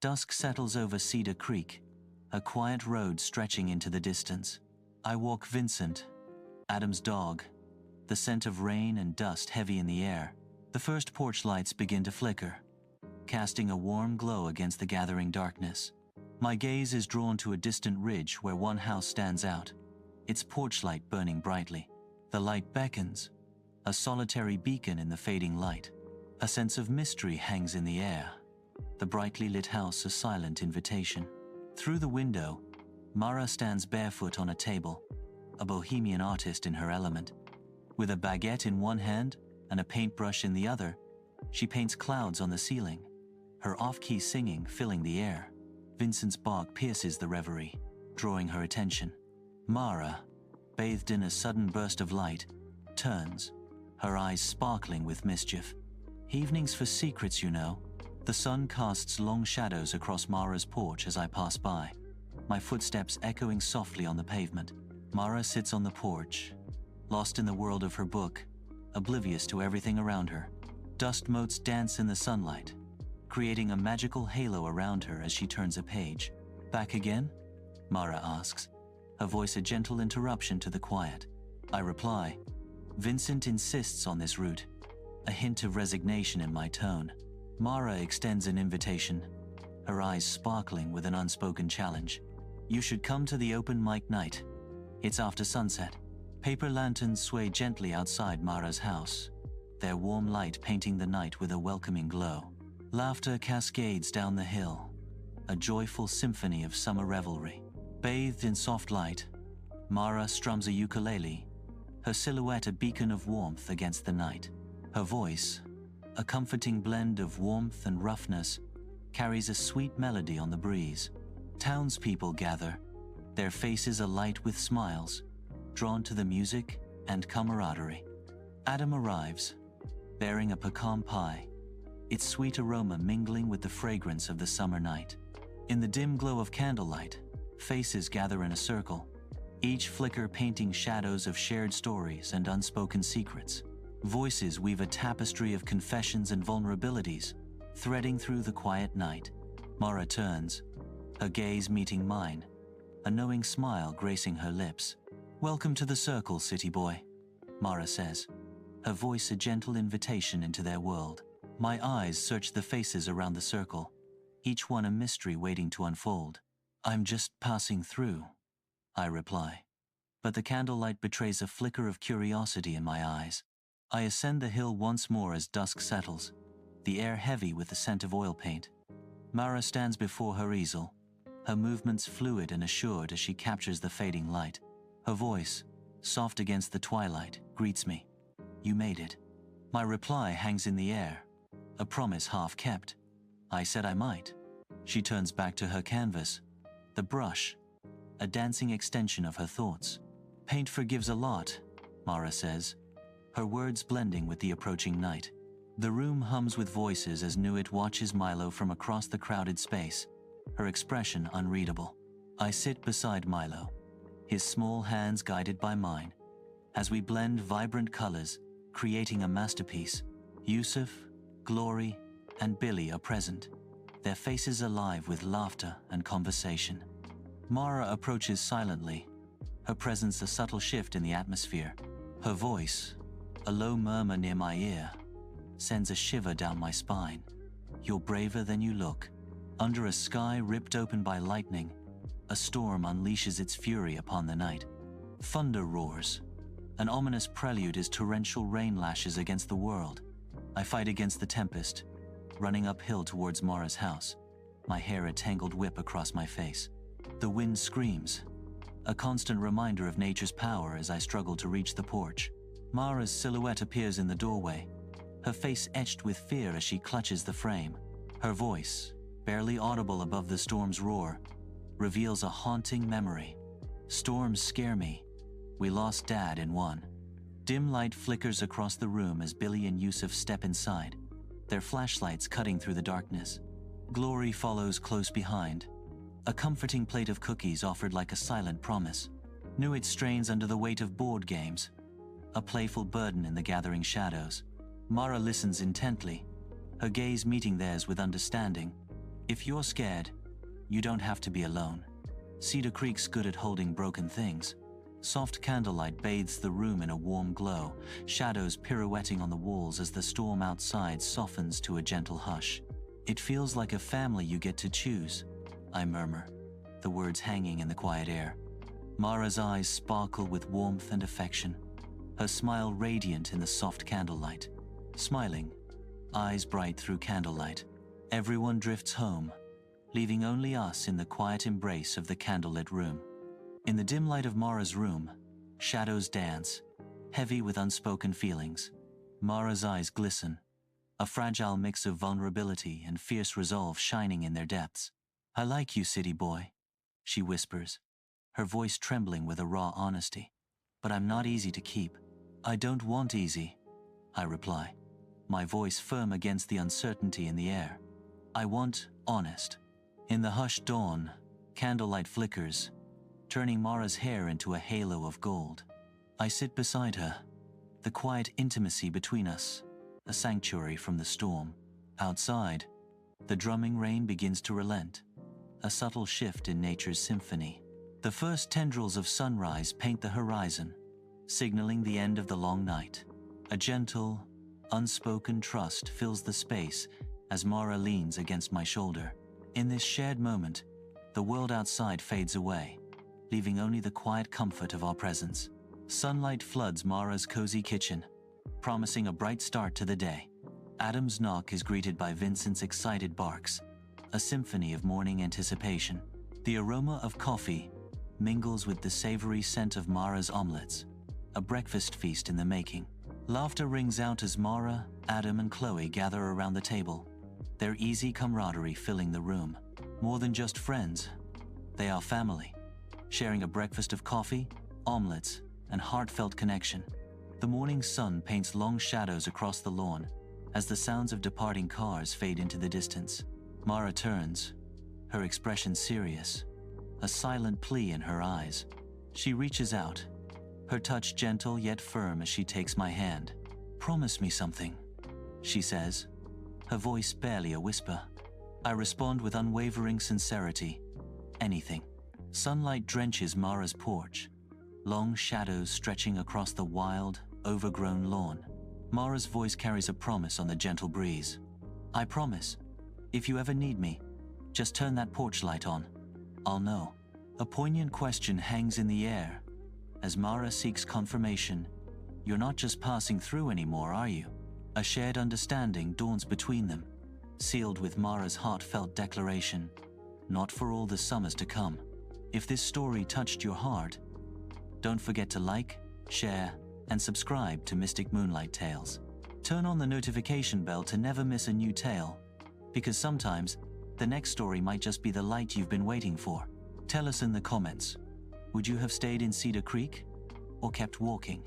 Dusk settles over Cedar Creek, a quiet road stretching into the distance. I walk Vincent, Adam's dog, the scent of rain and dust heavy in the air. The first porch lights begin to flicker, casting a warm glow against the gathering darkness. My gaze is drawn to a distant ridge where one house stands out, its porch light burning brightly. The light beckons, a solitary beacon in the fading light. A sense of mystery hangs in the air, the brightly lit house a silent invitation. Through the window, Mara stands barefoot on a table, a bohemian artist in her element. With a baguette in one hand and a paintbrush in the other, she paints clouds on the ceiling, her off-key singing filling the air. Vincent's bark pierces the reverie, drawing her attention. Mara, bathed in a sudden burst of light, turns, her eyes sparkling with mischief. Evenings for secrets, you know. The sun casts long shadows across Mara's porch as I pass by, my footsteps echoing softly on the pavement. Mara sits on the porch, lost in the world of her book, oblivious to everything around her. Dust motes dance in the sunlight, creating a magical halo around her as she turns a page. Back again? Mara asks, her voice a gentle interruption to the quiet. I reply, Vincent insists on this route, a hint of resignation in my tone. Mara extends an invitation, her eyes sparkling with an unspoken challenge. You should come to the open mic night. It's after sunset. Paper lanterns sway gently outside Mara's house, their warm light painting the night with a welcoming glow. Laughter cascades down the hill, a joyful symphony of summer revelry. Bathed in soft light, Mara strums a ukulele, her silhouette a beacon of warmth against the night. Her voice, a comforting blend of warmth and roughness, carries a sweet melody on the breeze. Townspeople gather, their faces alight with smiles, drawn to the music and camaraderie. Adam arrives, bearing a pecan pie, its sweet aroma mingling with the fragrance of the summer night. In the dim glow of candlelight, faces gather in a circle, each flicker painting shadows of shared stories and unspoken secrets. Voices weave a tapestry of confessions and vulnerabilities, threading through the quiet night. Mara turns, her gaze meeting mine, a knowing smile gracing her lips. Welcome to the circle, city boy, Mara says, her voice a gentle invitation into their world. My eyes search the faces around the circle, each one a mystery waiting to unfold. I'm just passing through, I reply, but the candlelight betrays a flicker of curiosity in my eyes. I ascend the hill once more as dusk settles, the air heavy with the scent of oil paint. Mara stands before her easel, her movements fluid and assured as she captures the fading light. Her voice, soft against the twilight, greets me. You made it. My reply hangs in the air, a promise half kept. I said I might. She turns back to her canvas, the brush, a dancing extension of her thoughts. Paint forgives a lot, Mara says, her words blending with the approaching night. The room hums with voices as Nuit watches Milo from across the crowded space, her expression unreadable. I sit beside Milo, his small hands guided by mine, as we blend vibrant colors, creating a masterpiece. Yusuf, Glory, and Billy are present, their faces alive with laughter and conversation. Mara approaches silently, her presence a subtle shift in the atmosphere. Her voice, a low murmur near my ear, sends a shiver down my spine. You're braver than you look. Under a sky ripped open by lightning, a storm unleashes its fury upon the night. Thunder roars. An ominous prelude as torrential rain lashes against the world. I fight against the tempest, running uphill towards Mara's house, my hair a tangled whip across my face. The wind screams, a constant reminder of nature's power as I struggle to reach the porch. Mara's silhouette appears in the doorway, her face etched with fear as she clutches the frame. Her voice, barely audible above the storm's roar, reveals a haunting memory. Storms scare me. We lost Dad in one. Dim light flickers across the room as Billy and Yusuf step inside, their flashlights cutting through the darkness. Glory follows close behind, a comforting plate of cookies offered like a silent promise. Nuit strains under the weight of board games, a playful burden in the gathering shadows. Mara listens intently, her gaze meeting theirs with understanding. If you're scared, you don't have to be alone. Cedar Creek's good at holding broken things. Soft candlelight bathes the room in a warm glow, shadows pirouetting on the walls as the storm outside softens to a gentle hush. It feels like a family you get to choose, I murmur, the words hanging in the quiet air. Mara's eyes sparkle with warmth and affection, her smile radiant in the soft candlelight. Smiling, eyes bright through candlelight, everyone drifts home, leaving only us in the quiet embrace of the candlelit room. In the dim light of Mara's room, shadows dance, heavy with unspoken feelings. Mara's eyes glisten, a fragile mix of vulnerability and fierce resolve shining in their depths. "I like you, city boy," she whispers, her voice trembling with a raw honesty. "But I'm not easy to keep." "I don't want easy," I reply, my voice firm against the uncertainty in the air. "I want honest." In the hushed dawn, candlelight flickers, turning Mara's hair into a halo of gold. I sit beside her, the quiet intimacy between us, a sanctuary from the storm. Outside, the drumming rain begins to relent, a subtle shift in nature's symphony. The first tendrils of sunrise paint the horizon, signaling the end of the long night. A gentle, unspoken trust fills the space as Mara leans against my shoulder. In this shared moment, the world outside fades away, leaving only the quiet comfort of our presence. Sunlight floods Mara's cozy kitchen, promising a bright start to the day. Adam's knock is greeted by Vincent's excited barks, a symphony of morning anticipation. The aroma of coffee mingles with the savory scent of Mara's omelets, a breakfast feast in the making. Laughter rings out as Mara, Adam, and Chloe gather around the table, their easy camaraderie filling the room. More than just friends, they are family, sharing a breakfast of coffee, omelets, and heartfelt connection. The morning sun paints long shadows across the lawn as the sounds of departing cars fade into the distance. Mara turns, her expression serious, a silent plea in her eyes. She reaches out, her touch gentle yet firm as she takes my hand. "Promise me something," she says, her voice barely a whisper. I respond with unwavering sincerity. "Anything." Sunlight drenches Mara's porch, long shadows stretching across the wild, overgrown lawn. Mara's voice carries a promise on the gentle breeze. "I promise, if you ever need me, just turn that porch light on. I'll know." A poignant question hangs in the air as Mara seeks confirmation. "You're not just passing through anymore, are you?" A shared understanding dawns between them, sealed with Mara's heartfelt declaration, "Not for all the summers to come." If this story touched your heart, don't forget to like, share, and subscribe to Mystic Moonlight Tales. Turn on the notification bell to never miss a new tale, because sometimes the next story might just be the light you've been waiting for. Tell us in the comments, would you have stayed in Cedar Creek or kept walking?